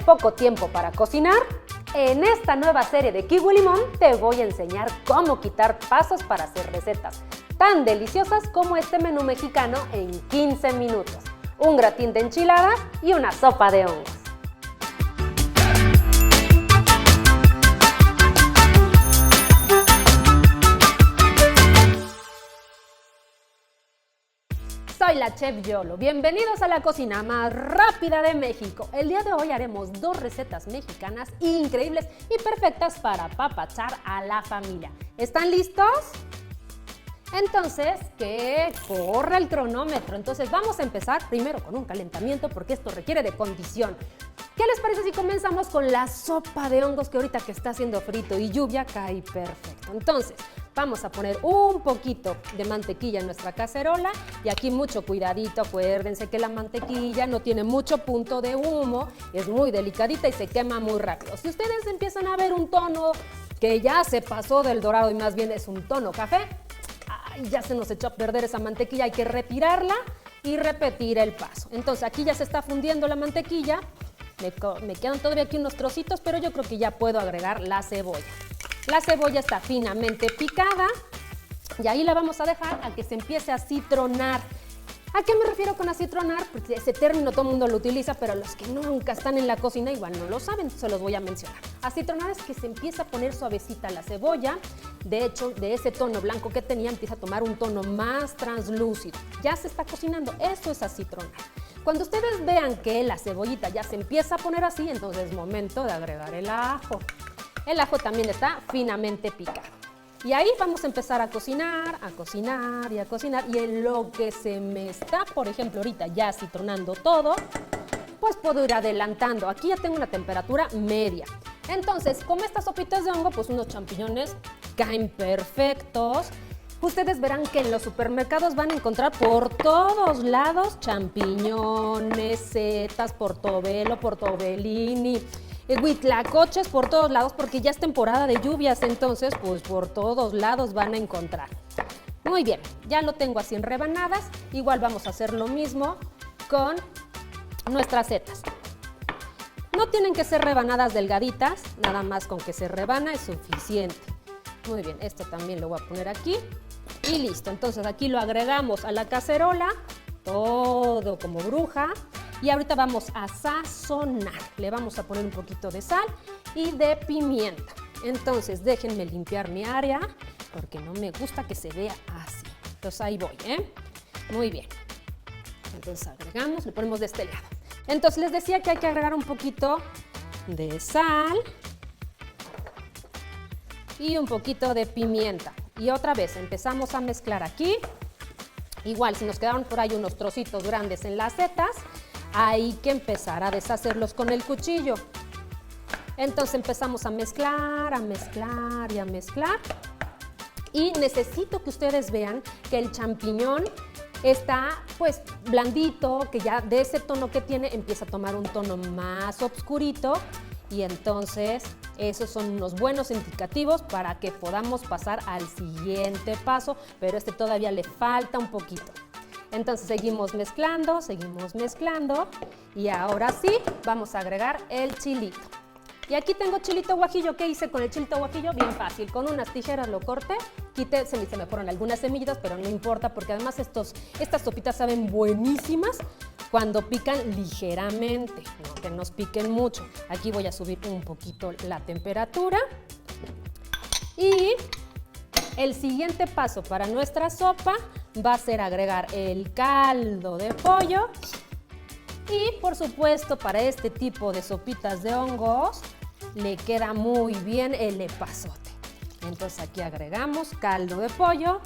poco tiempo para cocinar? En esta nueva serie de Kiwi Limón te voy a enseñar cómo quitar pasos para hacer recetas tan deliciosas como este menú mexicano en 15 minutos. Un gratín de enchiladas y una sopa de hongos. Soy la Chef Yolo. Bienvenidos a la cocina más rápida de México. El día de hoy haremos dos recetas mexicanas increíbles y perfectas para apapachar a la familia. ¿Están listos? Entonces, que corra el cronómetro. Entonces vamos a empezar primero con un calentamiento porque esto requiere de condición. ¿Qué les parece si comenzamos con la sopa de hongos que ahorita que está haciendo frito y lluvia cae perfecto? Entonces, vamos a poner un poquito de mantequilla en nuestra cacerola y aquí mucho cuidadito, acuérdense que la mantequilla no tiene mucho punto de humo, es muy delicadita y se quema muy rápido. Si ustedes empiezan a ver un tono que ya se pasó del dorado y más bien es un tono café, ya se nos echó a perder esa mantequilla, hay que retirarla y repetir el paso. Entonces aquí ya se está fundiendo la mantequilla, me quedan todavía aquí unos trocitos, pero yo creo que ya puedo agregar la cebolla. La cebolla está finamente picada y ahí la vamos a dejar a que se empiece a citronar. ¿A qué me refiero con acitronar? Porque ese término todo el mundo lo utiliza, pero los que nunca están en la cocina igual no lo saben, se los voy a mencionar. Acitronar es que se empieza a poner suavecita la cebolla. De hecho, de ese tono blanco que tenía, empieza a tomar un tono más translúcido. Ya se está cocinando, eso es acitronar. Cuando ustedes vean que la cebollita ya se empieza a poner así, entonces es momento de agregar el ajo. El ajo también está finamente picado. Y ahí vamos a empezar a cocinar y a cocinar. Y en lo que se me está, por ejemplo, ahorita ya citronando todo, pues puedo ir adelantando. Aquí ya tengo una temperatura media. Entonces, como estas sopitas de hongo, pues unos champiñones caen perfectos. Ustedes verán que en los supermercados van a encontrar por todos lados champiñones, setas, portobello, portobellini, huitlacoches por todos lados porque ya es temporada de lluvias, entonces pues por todos lados van a encontrar. Muy bien, ya lo tengo así en rebanadas, igual vamos a hacer lo mismo con nuestras setas. No tienen que ser rebanadas delgaditas, nada más con que se rebana es suficiente. Muy bien, esto también lo voy a poner aquí y listo. Entonces aquí lo agregamos a la cacerola, todo como bruja. Y ahorita vamos a sazonar. Le vamos a poner un poquito de sal y de pimienta. Entonces déjenme limpiar mi área porque no me gusta que se vea así. Entonces ahí voy, Muy bien. Entonces agregamos, le ponemos de este lado. Entonces les decía que hay que agregar un poquito de sal y un poquito de pimienta. Y otra vez empezamos a mezclar aquí. Igual si nos quedaron por ahí unos trocitos grandes en las setas, hay que empezar a deshacerlos con el cuchillo. Entonces empezamos a mezclar, a mezclar y a mezclar. Y necesito que ustedes vean que el champiñón está pues blandito, que ya de ese tono que tiene empieza a tomar un tono más oscurito. Y entonces esos son unos buenos indicativos para que podamos pasar al siguiente paso, pero este todavía le falta un poquito. Entonces seguimos mezclando y ahora sí vamos a agregar el chilito. Y aquí tengo chilito guajillo. ¿Qué hice con el chilito guajillo? Bien fácil, con unas tijeras lo corté, quité, se me fueron algunas semillitas, pero no importa porque además estas sopitas saben buenísimas cuando pican ligeramente, no que nos piquen mucho. Aquí voy a subir un poquito la temperatura y el siguiente paso para nuestra sopa va a ser agregar el caldo de pollo y por supuesto para este tipo de sopitas de hongos le queda muy bien el epazote. Entonces aquí agregamos caldo de pollo.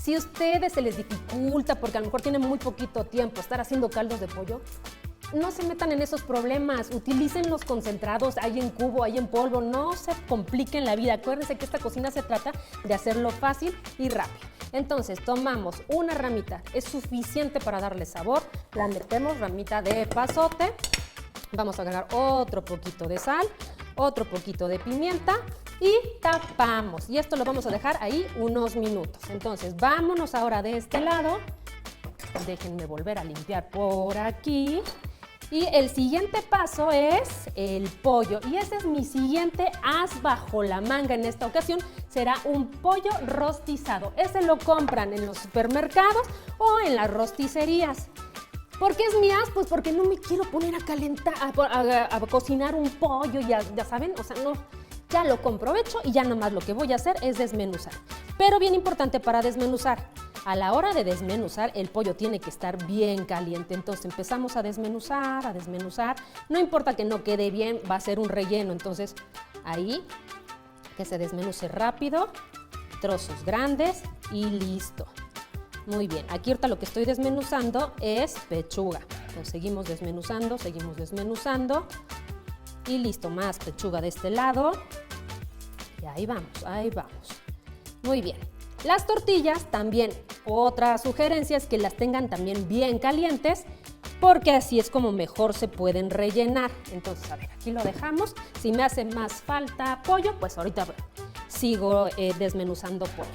Si a ustedes se les dificulta porque a lo mejor tienen muy poquito tiempo estar haciendo caldos de pollo, no se metan en esos problemas, utilicen los concentrados, hay en cubo, hay en polvo, no se compliquen la vida. Acuérdense que esta cocina se trata de hacerlo fácil y rápido. Entonces tomamos una ramita, es suficiente para darle sabor, la metemos, ramita de epazote, vamos a agregar otro poquito de sal, otro poquito de pimienta y tapamos. Y esto lo vamos a dejar ahí unos minutos. Entonces vámonos ahora de este lado, déjenme volver a limpiar por aquí. Y el siguiente paso es el pollo. Y ese es mi siguiente as bajo la manga en esta ocasión. Será un pollo rostizado. Ese lo compran en los supermercados o en las rosticerías. ¿Por qué es mi as? Pues porque no me quiero poner a calentar, a cocinar un pollo, ya saben, o sea, no. Ya lo compro hecho y ya nomás lo que voy a hacer es desmenuzar. Pero bien importante para desmenuzar. A la hora de desmenuzar, el pollo tiene que estar bien caliente. Entonces empezamos a desmenuzar, a desmenuzar. No importa que no quede bien, va a ser un relleno. Entonces ahí que se desmenuce rápido, trozos grandes y listo. Muy bien, aquí ahorita lo que estoy desmenuzando es pechuga. Entonces seguimos desmenuzando. Y listo, más pechuga de este lado. Y ahí vamos, ahí vamos. Muy bien. Las tortillas también, otra sugerencia es que las tengan también bien calientes porque así es como mejor se pueden rellenar. Entonces, a ver, aquí lo dejamos. Si me hace más falta pollo, pues ahorita sigo desmenuzando pollo.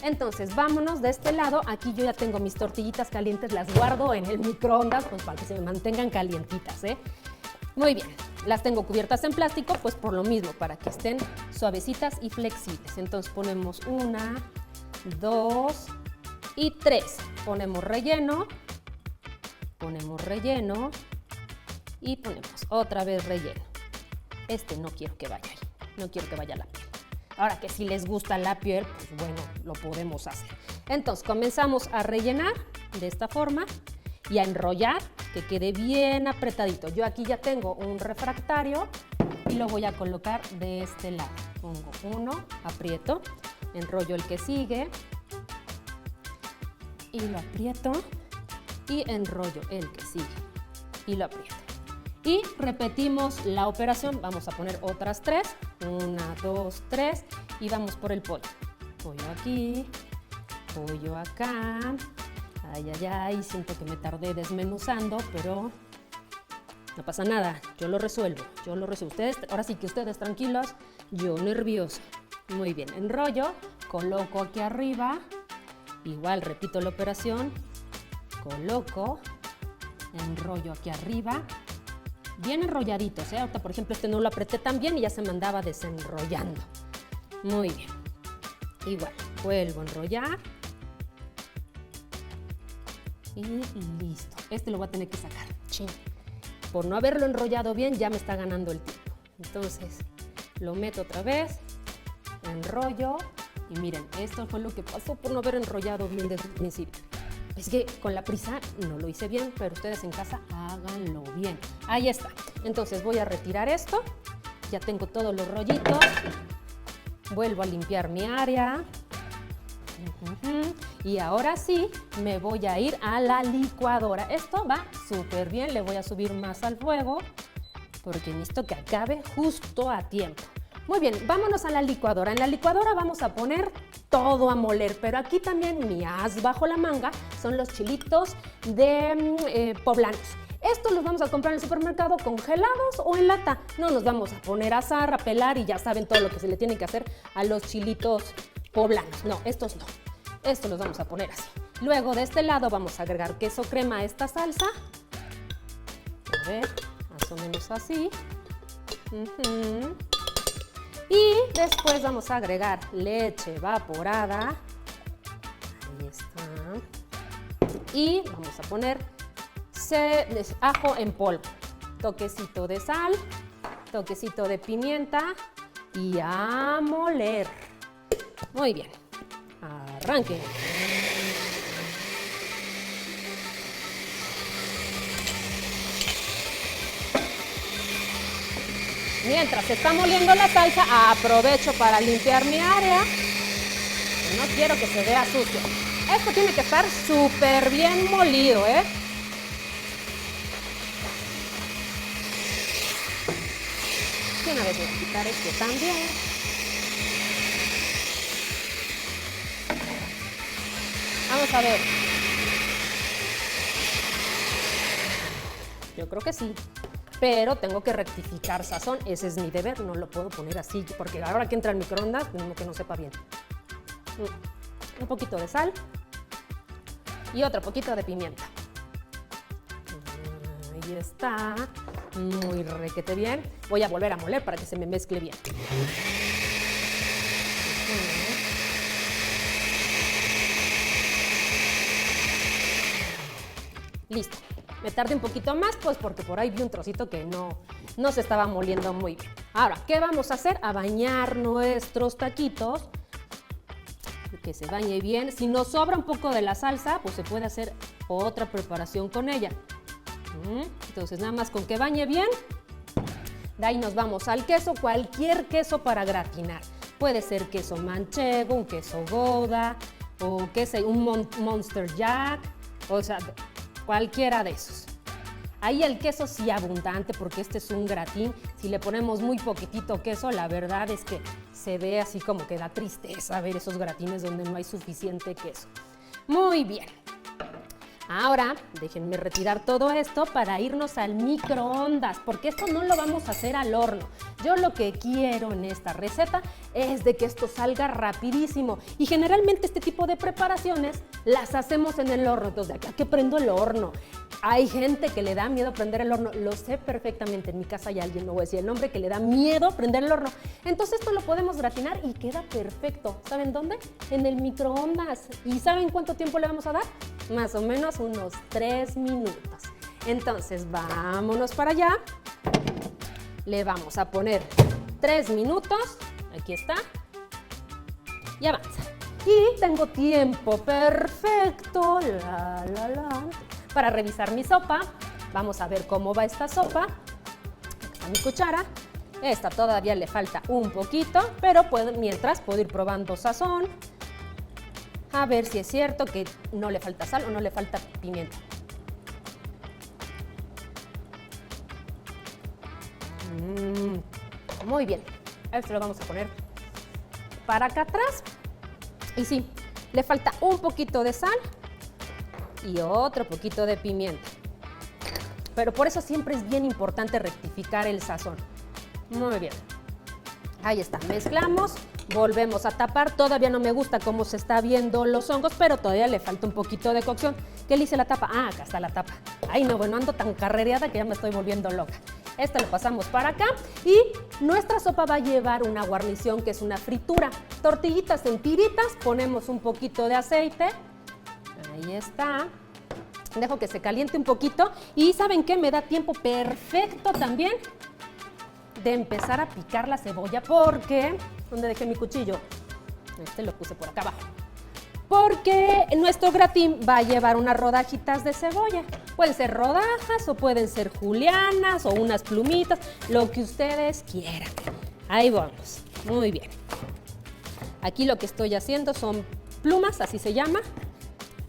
Entonces, vámonos de este lado. Aquí yo ya tengo mis tortillitas calientes, las guardo en el microondas pues para que se me mantengan calientitas, ¿eh? Muy bien, las tengo cubiertas en plástico, pues por lo mismo, para que estén suavecitas y flexibles. Entonces ponemos 1, 2 y 3. Ponemos relleno y ponemos otra vez relleno. Este no quiero que vaya ahí, no quiero que vaya la piel. Ahora que si les gusta la piel, pues bueno, lo podemos hacer. Entonces comenzamos a rellenar de esta forma y a enrollar, que quede bien apretadito. Yo aquí ya tengo un refractario y lo voy a colocar de este lado. Pongo uno, aprieto, enrollo el que sigue y lo aprieto y enrollo el que sigue y lo aprieto. Y repetimos la operación, vamos a poner otras 3, 1, 2, 3 y vamos por el pollo. Pollo aquí, pollo acá. Ay, ay, ay, siento que me tardé desmenuzando, pero no pasa nada, yo lo resuelvo. Ustedes, ahora sí que ustedes tranquilos, yo nerviosa. Muy bien, enrollo, coloco aquí arriba, igual repito la operación, coloco, enrollo aquí arriba, bien enrolladitos, ¿eh? Ahorita, por ejemplo, este no lo apreté tan bien y ya se me andaba desenrollando. Muy bien, igual, vuelvo a enrollar. Y listo. Este lo voy a tener que sacar. Chin. Por no haberlo enrollado bien, ya me está ganando el tiempo. Entonces, lo meto otra vez, enrollo. Y miren, esto fue lo que pasó por no haber enrollado bien desde el principio. Es que con la prisa no lo hice bien, pero ustedes en casa háganlo bien. Ahí está. Entonces voy a retirar esto. Ya tengo todos los rollitos. Vuelvo a limpiar mi área. Y ahora sí, me voy a ir a la licuadora. Esto va súper bien, le voy a subir más al fuego porque necesito que acabe justo a tiempo. Muy bien, vámonos a la licuadora. En la licuadora vamos a poner todo a moler, pero aquí también mi as bajo la manga son los chilitos de poblanos. Estos los vamos a comprar en el supermercado congelados o en lata. No nos vamos a poner a asar, a pelar y ya saben todo lo que se le tiene que hacer a los chilitos poblanos. No, estos no. Estos los vamos a poner así. Luego de este lado vamos a agregar queso crema a esta salsa. A ver, más o menos así. Y después vamos a agregar leche evaporada. Ahí está. Y vamos a poner ajo en polvo. Toquecito de sal, toquecito de pimienta y a moler. Muy bien. Arranque. Mientras se está moliendo la salsa, aprovecho para limpiar mi área. No quiero que se vea sucio. Esto tiene que estar súper bien molido, ¿eh? Y una vez voy a quitar esto también. Vamos a ver. Yo creo que sí. Pero tengo que rectificar sazón, ese es mi deber, no lo puedo poner así, porque ahora que entra el microondas, como que no sepa bien. Un poquito de sal y otro poquito de pimienta. Ahí está. Muy requete bien. Voy a volver a moler para que se me mezcle bien. Listo. Me tardé un poquito más, pues porque por ahí vi un trocito que no se estaba moliendo muy bien. Ahora, ¿qué vamos a hacer? A bañar nuestros taquitos. Que se bañe bien. Si nos sobra un poco de la salsa, pues se puede hacer otra preparación con ella. Entonces, nada más con que bañe bien. De ahí nos vamos al queso, cualquier queso para gratinar. Puede ser queso manchego, un queso Gouda, o un Monster Jack, o sea, cualquiera de esos. Ahí el queso sí abundante porque este es un gratín. Si le ponemos muy poquitito queso, la verdad es que se ve así como que da tristeza ver esos gratines donde no hay suficiente queso. Muy bien. Ahora, déjenme retirar todo esto para irnos al microondas, porque esto no lo vamos a hacer al horno. Yo lo que quiero en esta receta es de que esto salga rapidísimo. Y generalmente este tipo de preparaciones las hacemos en el horno. Entonces, ¿a qué prendo el horno? Hay gente que le da miedo prender el horno. Lo sé perfectamente. En mi casa hay alguien, no voy a decir el nombre, que le da miedo prender el horno. Entonces esto lo podemos gratinar y queda perfecto. ¿Saben dónde? En el microondas. ¿Y saben cuánto tiempo le vamos a dar? Más o menos unos 3 minutos. Entonces, vámonos para allá. Le vamos a poner 3 minutos. Aquí está. Y avanza. Y tengo tiempo perfecto para revisar mi sopa. Vamos a ver cómo va esta sopa. Aquí está mi cuchara. Esta todavía le falta un poquito, pero mientras puedo ir probando sazón. A ver si es cierto que no le falta sal o no le falta pimienta. Muy bien. Esto lo vamos a poner para acá atrás. Y sí, le falta un poquito de sal y otro poquito de pimienta. Pero por eso siempre es bien importante rectificar el sazón. Muy bien. Ahí está, mezclamos, volvemos a tapar. Todavía no me gusta cómo se está viendo los hongos, pero todavía le falta un poquito de cocción. ¿Qué le hice la tapa? Ah, acá está la tapa. Ay, no, bueno, ando tan carrereada que ya me estoy volviendo loca. Esto lo pasamos para acá y nuestra sopa va a llevar una guarnición que es una fritura. Tortillitas en tiritas, ponemos un poquito de aceite. Ahí está. Dejo que se caliente un poquito y ¿saben qué? Me da tiempo perfecto también de empezar a picar la cebolla porque... ¿Dónde dejé mi cuchillo? Este lo puse por acá abajo. Porque nuestro gratín va a llevar unas rodajitas de cebolla. Pueden ser rodajas o pueden ser julianas o unas plumitas, lo que ustedes quieran. Ahí vamos. Muy bien. Aquí lo que estoy haciendo son plumas, así se llama.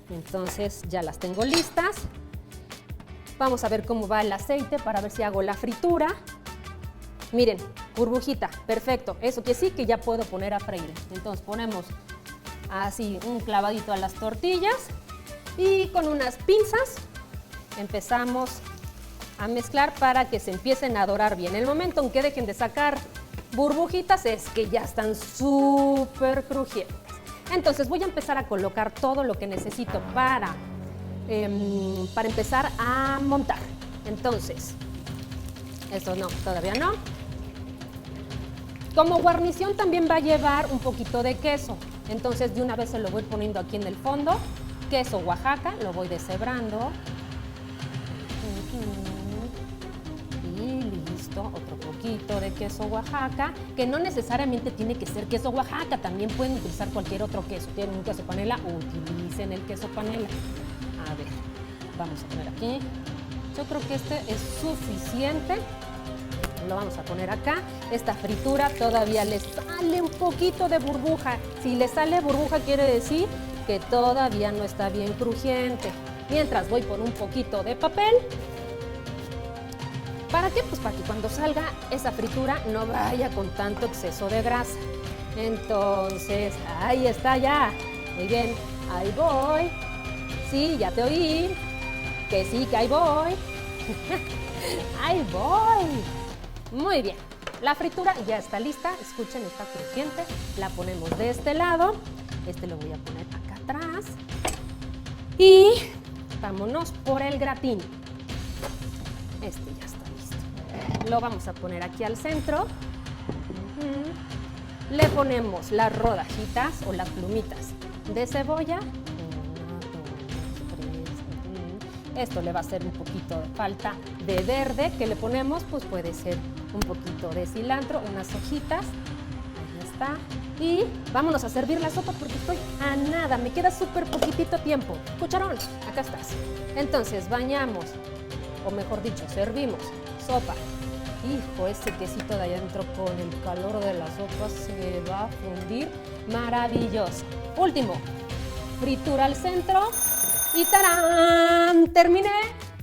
Entonces ya las tengo listas. Vamos a ver cómo va el aceite para ver si hago la fritura. Miren, burbujita, perfecto. Eso que sí que ya puedo poner a freír. Entonces ponemos así un clavadito a las tortillas y con unas pinzas empezamos a mezclar para que se empiecen a dorar bien. El momento en que dejen de sacar burbujitas es que ya están súper crujientes. Entonces voy a empezar a colocar todo lo que necesito para empezar a montar. Entonces, esto no, todavía no. Como guarnición también va a llevar un poquito de queso. Entonces de una vez se lo voy poniendo aquí en el fondo. Queso Oaxaca, lo voy deshebrando. Y listo, otro poquito de queso Oaxaca, que no necesariamente tiene que ser queso Oaxaca, también pueden utilizar cualquier otro queso. Tienen un queso panela, utilicen el queso panela. A ver, vamos a poner aquí. Yo creo que este es suficiente. Lo vamos a poner acá. Esta fritura todavía le sale un poquito de burbuja. Si le sale burbuja quiere decir que todavía no está bien crujiente. Mientras voy por un poquito de papel. ¿Para qué? Pues para que cuando salga esa fritura no vaya con tanto exceso de grasa. Entonces, ahí está ya. Muy bien, ahí voy. Sí, ya te oí. Que sí, que ahí voy. Ahí voy. Muy bien. La fritura ya está lista. Escuchen, está crujiente. La ponemos de este lado. Este lo voy a poner acá atrás. Y vámonos por el gratín. Este ya está listo. Lo vamos a poner aquí al centro. Le ponemos las rodajitas o las plumitas de cebolla. 1, 2, 3. Esto le va a hacer un poquito de falta de verde. ¿Qué le ponemos? Pues puede ser un poquito de cilantro, unas hojitas. Ahí está. Y vámonos a servir la sopa porque estoy a nada. Me queda súper poquitito tiempo. Cucharón, acá estás. Entonces bañamos, o mejor dicho, servimos sopa. Hijo, ese quesito de adentro con el calor de la sopa se va a fundir maravilloso. Último, fritura al centro y ¡tarán! ¿Terminé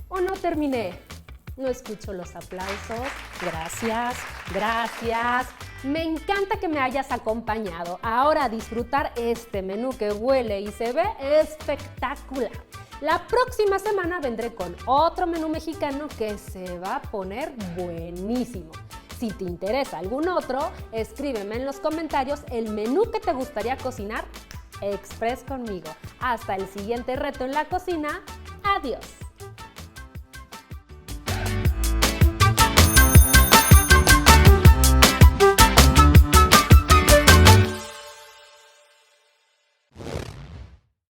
o no terminé? No escucho los aplausos. Gracias, gracias. Me encanta que me hayas acompañado. Ahora a disfrutar este menú que huele y se ve espectacular. La próxima semana vendré con otro menú mexicano que se va a poner buenísimo. Si te interesa algún otro, escríbeme en los comentarios el menú que te gustaría cocinar express conmigo. Hasta el siguiente reto en la cocina. Adiós.